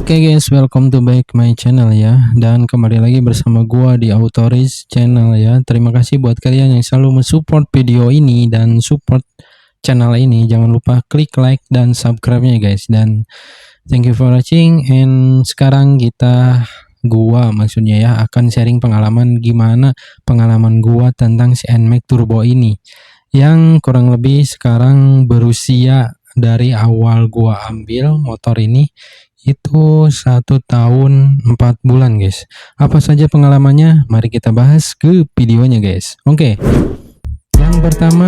Oke guys, welcome to back my channel ya. Dan kembali lagi bersama gua di Autoris channel ya. Terima kasih buat kalian yang selalu mensupport video ini dan support channel ini. Jangan lupa klik like dan subscribe-nya guys. Dan thank you for watching. And sekarang gua maksudnya ya akan sharing pengalaman pengalaman gua tentang si NMAX Turbo ini. Yang kurang lebih sekarang berusia dari awal gua ambil motor ini itu 1 tahun 4 bulan guys. Apa saja pengalamannya? Mari kita bahas ke videonya guys. Oke. Yang pertama,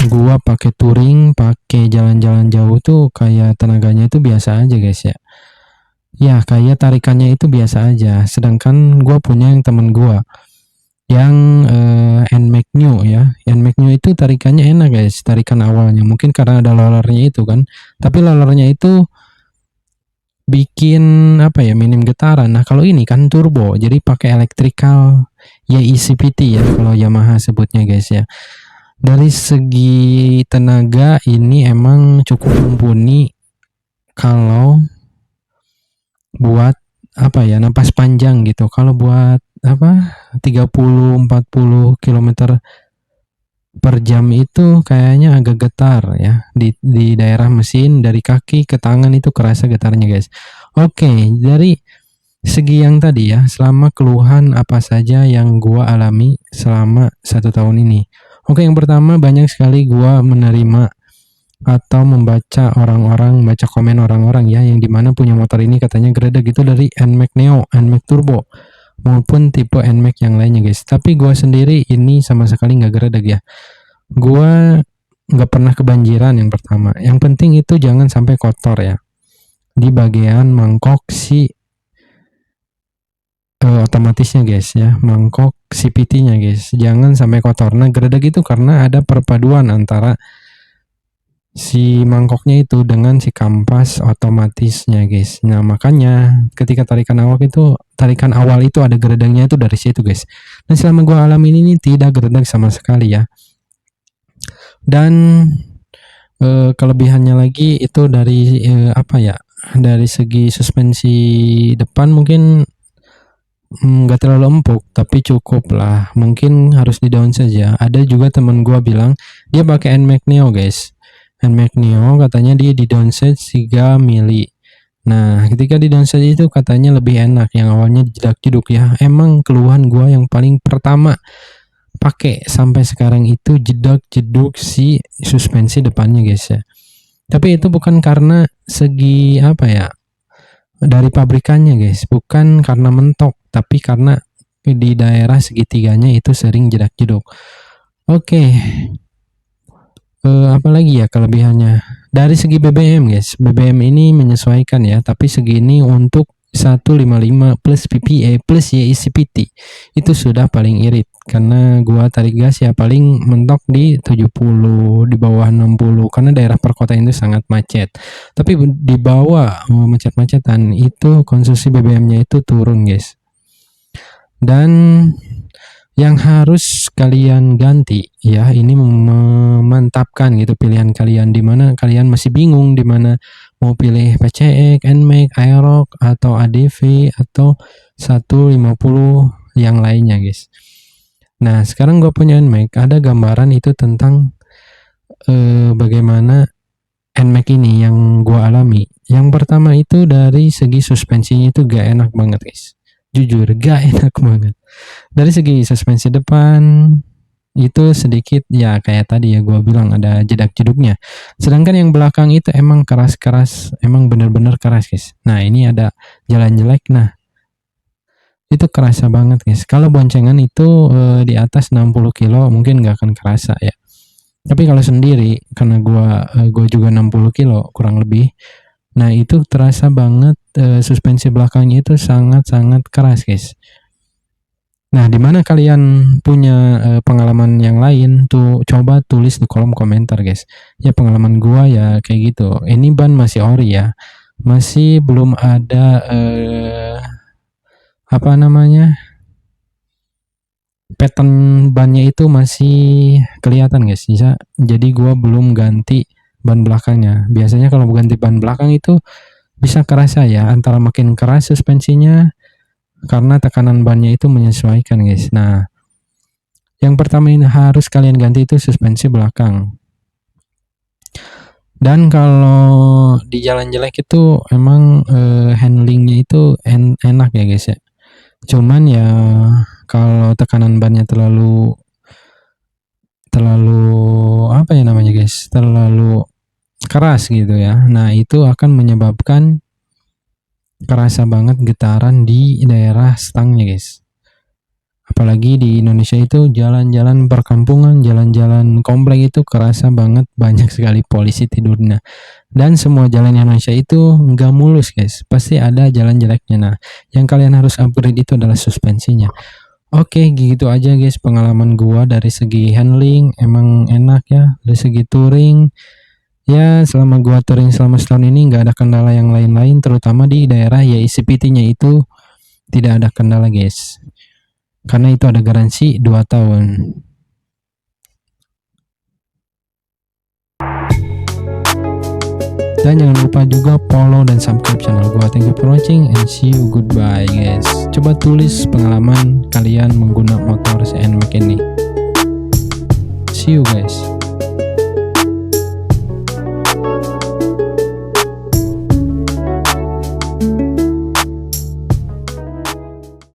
gua pakai touring, pakai jalan-jalan jauh tuh kayak tenaganya itu biasa aja guys ya. Ya kayak tarikannya itu biasa aja. Sedangkan gua punya yang temen gua yang NMAX New ya. NMAX New itu tarikannya enak guys, tarikan awalnya. Mungkin karena ada rollernya itu kan. Tapi rollernya itu bikin minim getaran. Nah kalau ini kan turbo, jadi pakai electrical YECPT ya kalau Yamaha sebutnya guys ya. Dari segi tenaga ini emang cukup mumpuni kalau buat napas panjang gitu. Kalau buat 30-40 km per jam itu kayaknya agak getar ya di daerah mesin, dari kaki ke tangan itu kerasa getarnya guys. Oke, dari segi yang tadi ya, selama keluhan apa saja yang gua alami selama 1 tahun ini. Oke, yang pertama banyak sekali gua menerima atau membaca baca komen orang-orang ya yang dimana punya motor ini katanya gredeg gitu dari NMAX Neo, NMAX Turbo maupun tipe NMAX yang lainnya guys. Tapi gua sendiri ini sama sekali nggak gredeg ya. Gua nggak pernah kebanjiran yang pertama. Yang penting itu jangan sampai kotor ya di bagian mangkok si otomatisnya guys ya, mangkok CPT-nya guys, jangan sampai kotor. Nah gredeg itu karena ada perpaduan antara si mangkoknya itu dengan si kampas otomatisnya guys. Nah makanya ketika tarikan awal itu ada gredegnya itu dari situ guys. Nah selama gua alamin ini tidak gredeg sama sekali ya. Dan kelebihannya lagi itu dari dari segi suspensi depan mungkin nggak terlalu empuk, tapi cukup lah, mungkin harus di down saja. Ada juga teman gua bilang dia pakai NMAX Neo guys. NMAX Neo katanya dia di downset 3 mili. Nah ketika di downset itu katanya lebih enak, yang awalnya jedak-jeduk ya. Emang keluhan gua yang paling pertama pakai sampai sekarang itu jedak-jeduk si suspensi depannya guys ya. Tapi itu bukan karena segi dari pabrikannya guys, bukan karena mentok, tapi karena di daerah segitiganya itu sering jedak-jeduk. Oke. Apalagi ya kelebihannya dari segi BBM guys, BBM ini menyesuaikan ya, tapi segini untuk 155 plus PPA plus YECPT itu sudah paling irit, karena gua tarik gas ya paling mentok di 70, di bawah 60 karena daerah perkotaan itu sangat macet. Tapi di bawah macet-macetan itu konsumsi BBM-nya itu turun guys. Dan yang harus kalian ganti ya, ini memantapkan gitu pilihan kalian, dimana kalian masih bingung dimana mau pilih PCX, NMAX, Aerox atau ADV atau 150 yang lainnya guys. Nah sekarang gue punya NMAX, ada gambaran itu tentang bagaimana NMAX ini yang gue alami. Yang pertama itu dari segi suspensinya itu gak enak banget guys, jujur gak enak banget. Dari segi suspensi depan itu sedikit ya kayak tadi ya gue bilang ada jedak-jeduknya. Sedangkan yang belakang itu emang keras-keras, emang bener-bener keras guys. Nah ini ada jalan jelek, nah itu kerasa banget guys. Kalau boncengan itu di atas 60 kilo mungkin gak akan kerasa ya. Tapi kalau sendiri karena gue juga 60 kilo kurang lebih, nah itu terasa banget suspensi belakangnya itu sangat-sangat keras guys. Nah, dimana kalian punya pengalaman yang lain tuh, coba tulis di kolom komentar guys. Ya pengalaman gua ya kayak gitu. Ini ban masih ori ya, masih belum ada pattern bannya itu masih kelihatan guys. Jadi gua belum ganti ban belakangnya. Biasanya kalau ganti ban belakang itu bisa kerasa ya, antara makin keras suspensinya karena tekanan bannya itu menyesuaikan guys. Nah, yang pertama ini harus kalian ganti itu suspensi belakang. Dan kalau di jalan jelek itu emang handlingnya itu enak ya guys ya. Cuman ya kalau tekanan bannya terlalu apa ya namanya guys, terlalu keras gitu ya. Nah, itu akan menyebabkan kerasa banget getaran di daerah stangnya guys. Apalagi di Indonesia itu jalan-jalan perkampungan, jalan-jalan komplek itu kerasa banget banyak sekali polisi tidurnya. Dan semua jalan Indonesia itu nggak mulus guys, pasti ada jalan jeleknya. Nah, yang kalian harus upgrade itu adalah suspensinya. Oke, gitu aja guys pengalaman gua dari segi handling, emang enak ya. Dari segi touring, ya selama gua touring selama setahun ini nggak ada kendala yang lain-lain, terutama di daerah ya CPT-nya itu tidak ada kendala guys. Karena itu ada garansi 2 tahun. Dan jangan lupa juga follow dan subscribe channel gua. Thank you for watching and see you, goodbye guys. Coba tulis pengalaman kalian menggunakan motor CN Mac ini. See you guys.